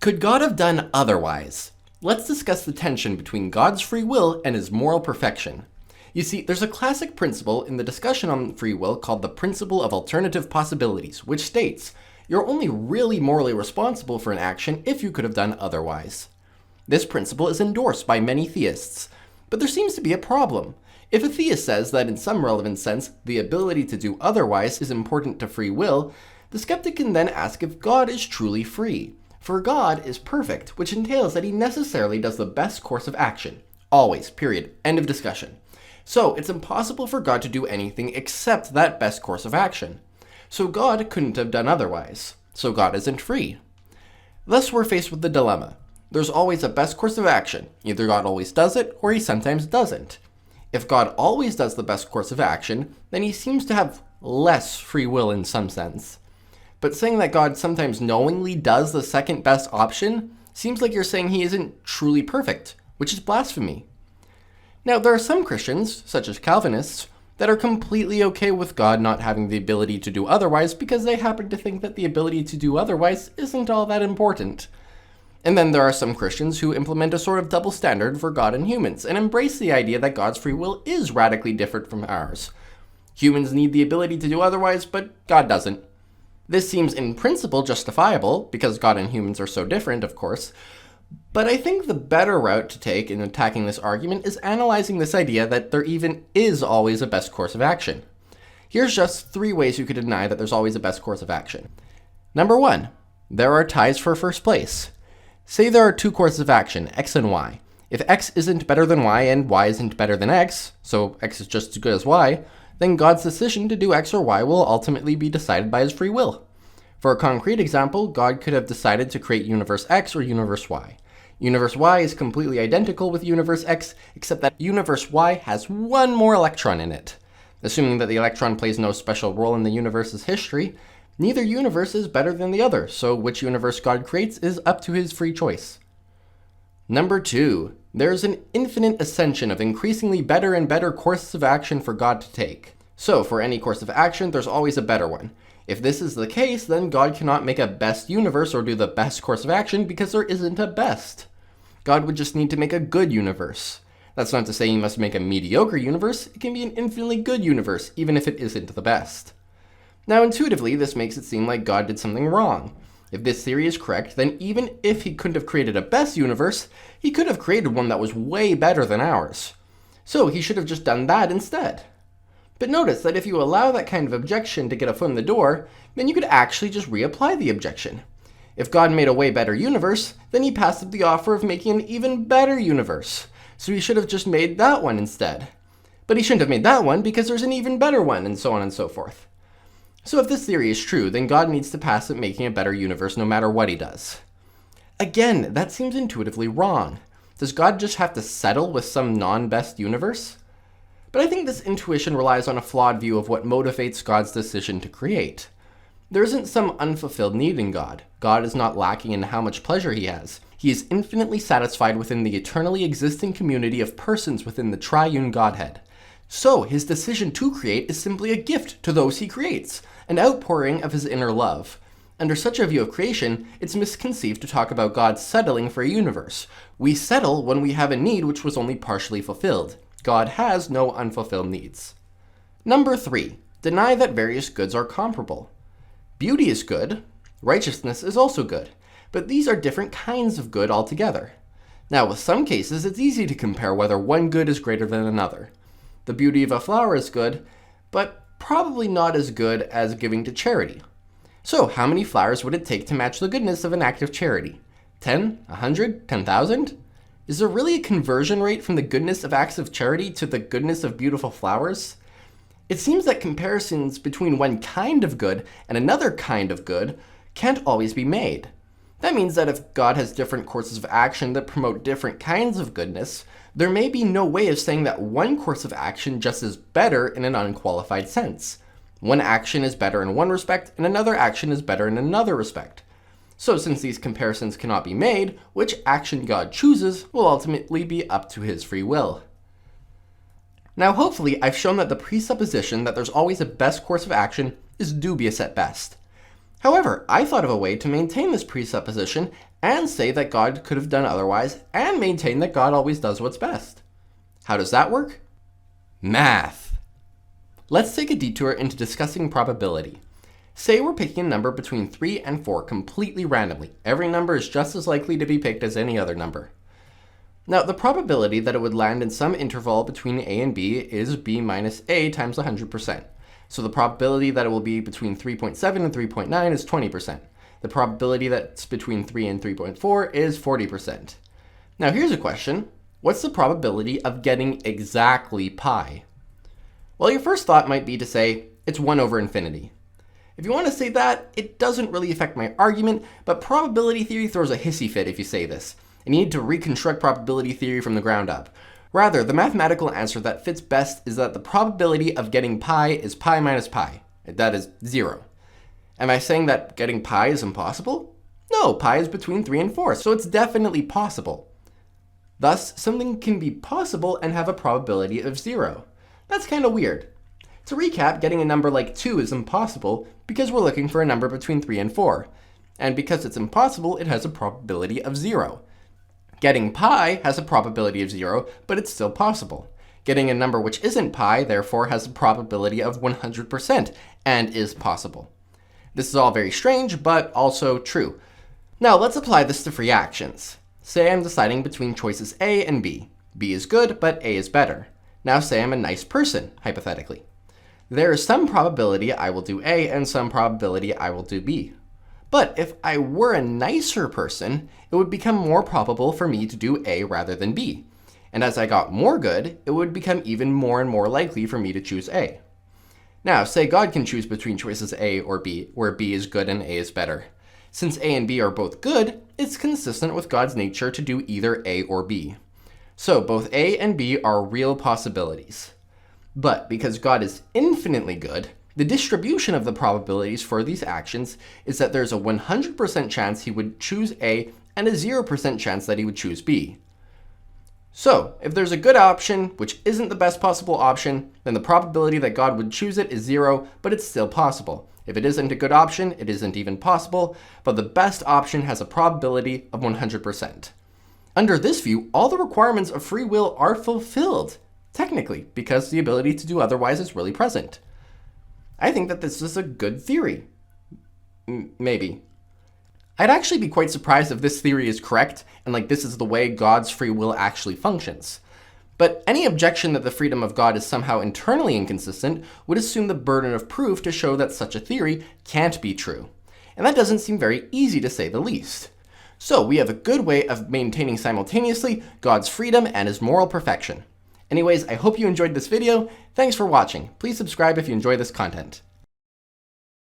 Could God have done otherwise? Let's discuss the tension between God's free will and his moral perfection. You see, there's a classic principle in the discussion on free will called the principle of alternative possibilities, which states, you're only really morally responsible for an action if you could have done otherwise. This principle is endorsed by many theists, but there seems to be a problem. If a theist says that in some relevant sense, the ability to do otherwise is important to free will, the skeptic can then ask if God is truly free. For God is perfect, which entails that he necessarily does the best course of action. Always, period. End of discussion. So it's impossible for God to do anything except that best course of action. So God couldn't have done otherwise. So God isn't free. Thus we're faced with the dilemma. There's always a best course of action. Either God always does it, or he sometimes doesn't. If God always does the best course of action, then he seems to have less free will in some sense. But saying that God sometimes knowingly does the second best option seems like you're saying he isn't truly perfect, which is blasphemy. Now, there are some Christians, such as Calvinists, that are completely okay with God not having the ability to do otherwise because they happen to think that the ability to do otherwise isn't all that important. And then there are some Christians who implement a sort of double standard for God and humans and embrace the idea that God's free will is radically different from ours. Humans need the ability to do otherwise, but God doesn't. This seems in principle justifiable, because God and humans are so different, of course, but I think the better route to take in attacking this argument is analyzing this idea that there even is always a best course of action. Here's just 3 ways you could deny that there's always a best course of action. Number 1, there are ties for first place. Say there are 2 courses of action, x and y. If x isn't better than y and y isn't better than x, so x is just as good as y, then God's decision to do x or y will ultimately be decided by his free will. For a concrete example, God could have decided to create universe X or universe Y. Universe Y is completely identical with universe X, except that universe Y has 1 more electron in it. Assuming that the electron plays no special role in the universe's history, neither universe is better than the other, so which universe God creates is up to his free choice. Number 2, there's an infinite ascension of increasingly better and better courses of action for God to take. So for any course of action, there's always a better one. If this is the case, then God cannot make a best universe or do the best course of action because there isn't a best. God would just need to make a good universe. That's not to say he must make a mediocre universe. It can be an infinitely good universe, even if it isn't the best. Now, intuitively, this makes it seem like God did something wrong. If this theory is correct, then even if he couldn't have created a best universe, he could have created one that was way better than ours. So he should have just done that instead. But notice that if you allow that kind of objection to get a foot in the door, then you could actually just reapply the objection. If God made a way better universe, then he passed up the offer of making an even better universe. So he should have just made that one instead. But he shouldn't have made that one because there's an even better one, and so on and so forth. So if this theory is true, then God needs to pass at making a better universe no matter what he does. Again, that seems intuitively wrong. Does God just have to settle with some non-best universe? But I think this intuition relies on a flawed view of what motivates God's decision to create. There isn't some unfulfilled need in God. God is not lacking in how much pleasure he has. He is infinitely satisfied within the eternally existing community of persons within the triune Godhead. So his decision to create is simply a gift to those he creates, an outpouring of his inner love. Under such a view of creation, it's misconceived to talk about God settling for a universe. We settle when we have a need which was only partially fulfilled. God has no unfulfilled needs. Number 3, deny that various goods are comparable. Beauty is good, righteousness is also good, but these are different kinds of good altogether. Now, with some cases, it's easy to compare whether one good is greater than another. The beauty of a flower is good, but probably not as good as giving to charity. So, how many flowers would it take to match the goodness of an act of charity? 10? 100? 10,000? Is there really a conversion rate from the goodness of acts of charity to the goodness of beautiful flowers? It seems that comparisons between one kind of good and another kind of good can't always be made. That means that if God has different courses of action that promote different kinds of goodness, there may be no way of saying that one course of action just is better in an unqualified sense. One action is better in one respect, and another action is better in another respect. So since these comparisons cannot be made, which action God chooses will ultimately be up to his free will. Now hopefully I've shown that the presupposition that there's always a best course of action is dubious at best. However, I thought of a way to maintain this presupposition and say that God could have done otherwise, and maintain that God always does what's best. How does that work? Math. Let's take a detour into discussing probability. Say we're picking a number between 3 and 4 completely randomly. Every number is just as likely to be picked as any other number. Now, the probability that it would land in some interval between a and b is b minus a times 100%. So the probability that it will be between 3.7 and 3.9 is 20%. The probability that's between 3 and 3.4 is 40%. Now, here's a question. What's the probability of getting exactly pi? Well, your first thought might be to say it's 1 over infinity. If you want to say that, it doesn't really affect my argument, but probability theory throws a hissy fit if you say this. And you need to reconstruct probability theory from the ground up. Rather, the mathematical answer that fits best is that the probability of getting pi is pi minus pi. That is 0. Am I saying that getting pi is impossible? No, pi is between 3 and 4, so it's definitely possible. Thus, something can be possible and have a probability of 0. That's kind of weird. To recap, getting a number like 2 is impossible because we're looking for a number between 3 and 4. And because it's impossible, it has a probability of 0. Getting pi has a probability of 0, but it's still possible. Getting a number which isn't pi, therefore, has a probability of 100% and is possible. This is all very strange, but also true. Now let's apply this to free actions. Say I'm deciding between choices A and B. B is good, but A is better. Now say I'm a nice person, hypothetically. There is some probability I will do A and some probability I will do B. But if I were a nicer person, it would become more probable for me to do A rather than B. And as I got more good, it would become even more and more likely for me to choose A. Now, say God can choose between choices A or B, where B is good and A is better. Since A and B are both good, it's consistent with God's nature to do either A or B. So both A and B are real possibilities. But because God is infinitely good, the distribution of the probabilities for these actions is that there's a 100% chance he would choose A and a 0% chance that he would choose B. So, if there's a good option, which isn't the best possible option, then the probability that God would choose it is 0, but it's still possible. If it isn't a good option, it isn't even possible, but the best option has a probability of 100%. Under this view, all the requirements of free will are fulfilled, technically, because the ability to do otherwise is really present. I think that this is a good theory. Maybe. I'd actually be quite surprised if this theory is correct and this is the way God's free will actually functions. But any objection that the freedom of God is somehow internally inconsistent would assume the burden of proof to show that such a theory can't be true. And that doesn't seem very easy to say the least. So we have a good way of maintaining simultaneously God's freedom and his moral perfection. Anyways, I hope you enjoyed this video. Thanks for watching. Please subscribe if you enjoy this content.